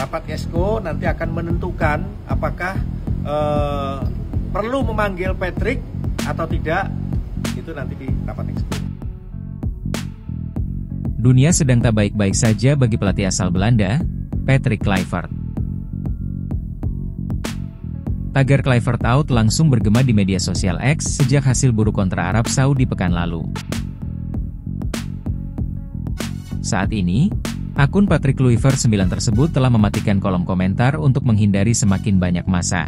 rapat Exco nanti akan menentukan apakah perlu memanggil Patrick atau tidak, itu nanti di rapat Exco. Dunia sedang tak baik-baik saja bagi pelatih asal Belanda, Patrick Kluivert. Tagar Kluivert out langsung bergema di media sosial X sejak hasil buruk kontra Arab Saudi pekan lalu. Saat ini, akun Patrick Kluivert 9 tersebut telah mematikan kolom komentar untuk menghindari semakin banyak massa.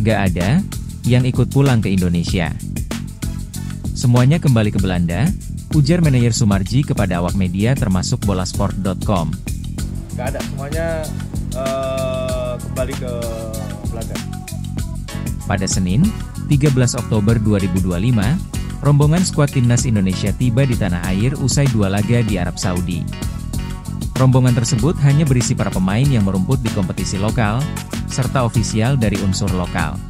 Gak ada yang ikut pulang ke Indonesia. Semuanya kembali ke Belanda, ujar manajer Soemarji kepada awak media termasuk bolasport.com. Gak ada, semuanya kembali ke Belanda. Pada Senin, 13 Oktober 2025, rombongan skuad timnas Indonesia tiba di tanah air usai 2 laga di Arab Saudi. Rombongan tersebut hanya berisi para pemain yang merumput di kompetisi lokal, serta ofisial dari unsur lokal.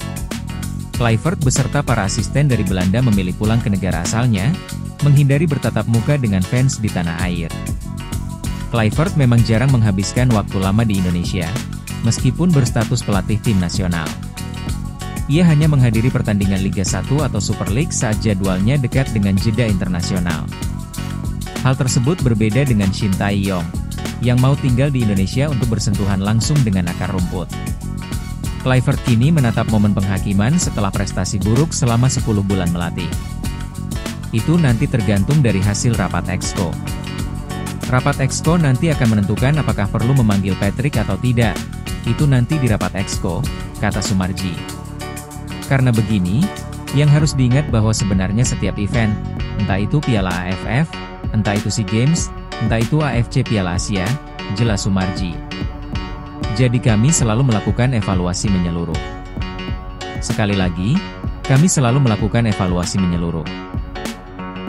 Kluivert beserta para asisten dari Belanda memilih pulang ke negara asalnya, menghindari bertatap muka dengan fans di tanah air. Kluivert memang jarang menghabiskan waktu lama di Indonesia, meskipun berstatus pelatih tim nasional. Ia hanya menghadiri pertandingan Liga 1 atau Super League saat jadwalnya dekat dengan jeda internasional. Hal tersebut berbeda dengan Shin Tae-yong, yang mau tinggal di Indonesia untuk bersentuhan langsung dengan akar rumput. Kluivert kini menatap momen penghakiman setelah prestasi buruk selama 10 bulan melatih. Itu nanti tergantung dari hasil rapat Exco. Rapat Exco nanti akan menentukan apakah perlu memanggil Patrick atau tidak. Itu nanti di rapat Exco, kata Soemarji. Karena begini, yang harus diingat bahwa sebenarnya setiap event, entah itu Piala AFF, entah itu SEA Games, entah itu AFC Piala Asia, jelas Soemarji. Jadi kami selalu melakukan evaluasi menyeluruh. Sekali lagi, kami selalu melakukan evaluasi menyeluruh.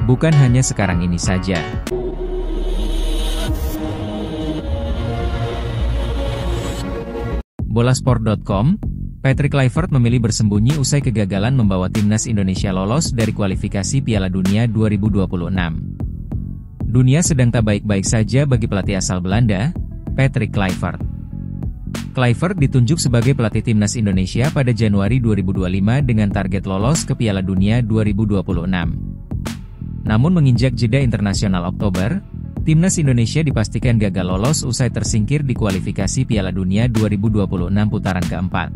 Bukan hanya sekarang ini saja. Bolasport.com, Patrick Kluivert memilih bersembunyi usai kegagalan membawa timnas Indonesia lolos dari kualifikasi Piala Dunia 2026. Dunia sedang tak baik-baik saja bagi pelatih asal Belanda, Patrick Kluivert. Kluivert ditunjuk sebagai pelatih timnas Indonesia pada Januari 2025 dengan target lolos ke Piala Dunia 2026. Namun menginjak jeda internasional Oktober, timnas Indonesia dipastikan gagal lolos usai tersingkir di kualifikasi Piala Dunia 2026 putaran keempat.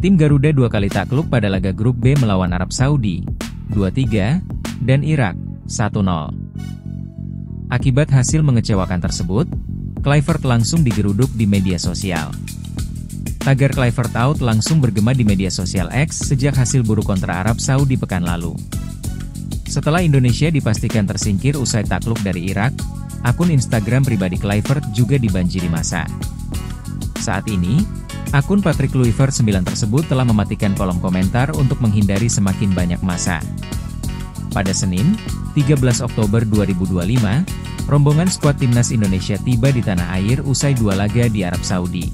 Tim Garuda 2 kali takluk pada laga grup B melawan Arab Saudi, 2-3, dan Irak, 1-0. Akibat hasil mengecewakan tersebut, Kluivert langsung digeruduk di media sosial. Tagar Kluivert out langsung bergema di media sosial X sejak hasil buruk kontra Arab Saudi pekan lalu. Setelah Indonesia dipastikan tersingkir usai takluk dari Irak, akun Instagram pribadi Kluivert juga dibanjiri massa. Saat ini, akun Patrick Kluivert 9 tersebut telah mematikan kolom komentar untuk menghindari semakin banyak massa. Pada Senin, 13 Oktober 2025, rombongan skuad timnas Indonesia tiba di tanah air usai 2 laga di Arab Saudi.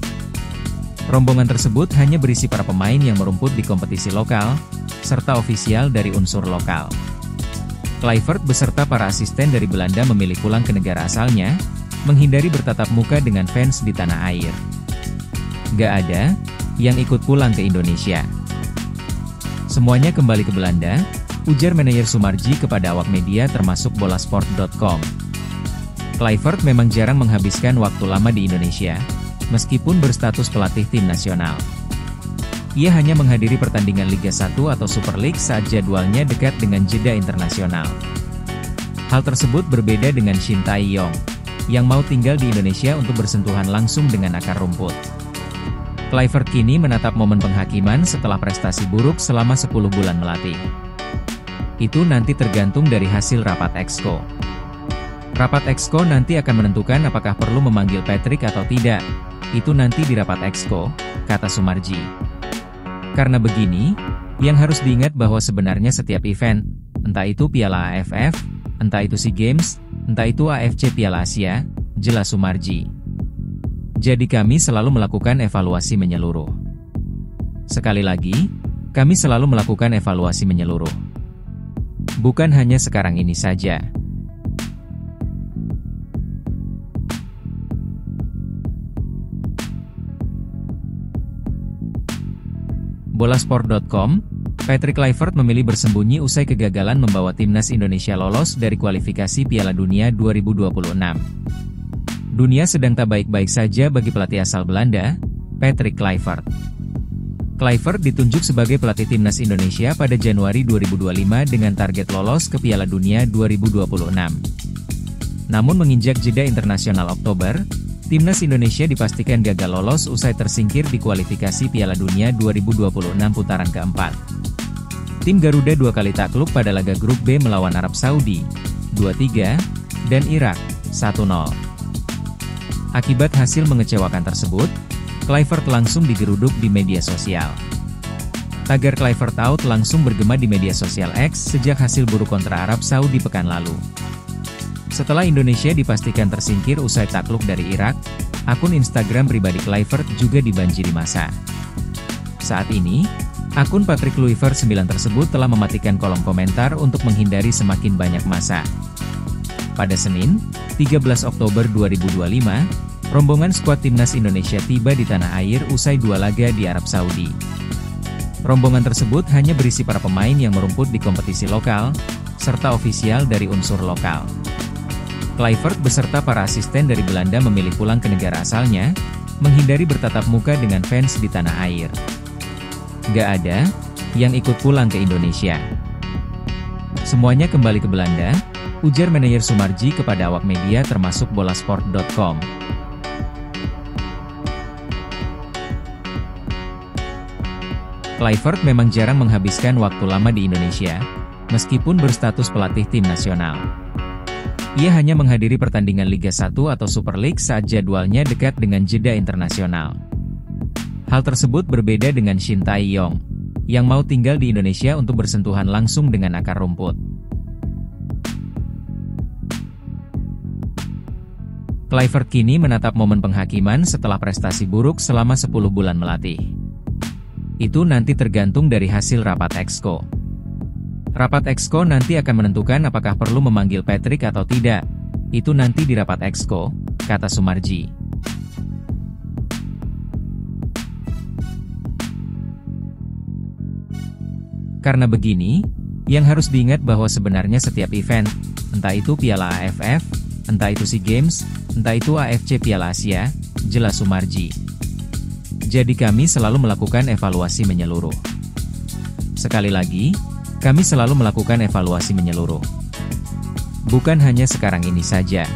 Rombongan tersebut hanya berisi para pemain yang merumput di kompetisi lokal, serta ofisial dari unsur lokal. Kluivert beserta para asisten dari Belanda memilih pulang ke negara asalnya, menghindari bertatap muka dengan fans di tanah air. Gak ada yang ikut pulang ke Indonesia. Semuanya kembali ke Belanda, ujar manajer Soemarji kepada awak media termasuk bolasport.com. Kluivert memang jarang menghabiskan waktu lama di Indonesia, meskipun berstatus pelatih tim nasional. Ia hanya menghadiri pertandingan Liga 1 atau Super League saat jadwalnya dekat dengan jeda internasional. Hal tersebut berbeda dengan Shin Tae-yong, yang mau tinggal di Indonesia untuk bersentuhan langsung dengan akar rumput. Kluivert kini menatap momen penghakiman setelah prestasi buruk selama 10 bulan melatih. Itu nanti tergantung dari hasil rapat Exco. Rapat Exco nanti akan menentukan apakah perlu memanggil Patrick atau tidak. Itu nanti di rapat Exco, kata Soemarji. Karena begini, yang harus diingat bahwa sebenarnya setiap event, entah itu Piala AFF, entah itu SEA Games, entah itu AFC Piala Asia, jelas Soemarji. Jadi kami selalu melakukan evaluasi menyeluruh. Sekali lagi, kami selalu melakukan evaluasi menyeluruh. Bukan hanya sekarang ini saja. Bolasport.com, Patrick Kluivert memilih bersembunyi usai kegagalan membawa timnas Indonesia lolos dari kualifikasi Piala Dunia 2026. Dunia sedang tak baik-baik saja bagi pelatih asal Belanda, Patrick Kluivert. Kluivert ditunjuk sebagai pelatih timnas Indonesia pada Januari 2025 dengan target lolos ke Piala Dunia 2026. Namun menginjak jeda internasional Oktober, timnas Indonesia dipastikan gagal lolos usai tersingkir di kualifikasi Piala Dunia 2026 putaran keempat. Tim Garuda 2 kali takluk pada laga grup B melawan Arab Saudi, 2-3, dan Irak, 1-0. Akibat hasil mengecewakan tersebut, Kluivert langsung digeruduk di media sosial. Tagar Kluivert out langsung bergema di media sosial X sejak hasil buruk kontra Arab Saudi pekan lalu. Setelah Indonesia dipastikan tersingkir usai takluk dari Irak, akun Instagram pribadi Kluivert juga dibanjiri massa. Saat ini, akun Patrick Kluivert 9 tersebut telah mematikan kolom komentar untuk menghindari semakin banyak massa. Pada Senin, 13 Oktober 2025, rombongan skuad timnas Indonesia tiba di tanah air usai 2 laga di Arab Saudi. Rombongan tersebut hanya berisi para pemain yang merumput di kompetisi lokal, serta ofisial dari unsur lokal. Kluivert beserta para asisten dari Belanda memilih pulang ke negara asalnya, menghindari bertatap muka dengan fans di tanah air. Gak ada yang ikut pulang ke Indonesia. Semuanya kembali ke Belanda, ujar manajer Soemarji kepada awak media termasuk Bolasport.com. Kluivert memang jarang menghabiskan waktu lama di Indonesia, meskipun berstatus pelatih tim nasional. Ia hanya menghadiri pertandingan Liga 1 atau Super League saat jadwalnya dekat dengan jeda internasional. Hal tersebut berbeda dengan Shin Tae-yong, yang mau tinggal di Indonesia untuk bersentuhan langsung dengan akar rumput. Kluivert kini menatap momen penghakiman setelah prestasi buruk selama 10 bulan melatih. Itu nanti tergantung dari hasil rapat Exco. Rapat Exco nanti akan menentukan apakah perlu memanggil Patrick atau tidak. Itu nanti di rapat Exco, kata Soemarji. Karena begini, yang harus diingat bahwa sebenarnya setiap event, entah itu Piala AFF, entah itu SEA Games, entah itu AFC Piala Asia, jelas Soemarji. Jadi kami selalu melakukan evaluasi menyeluruh. Sekali lagi, kami selalu melakukan evaluasi menyeluruh. Bukan hanya sekarang ini saja.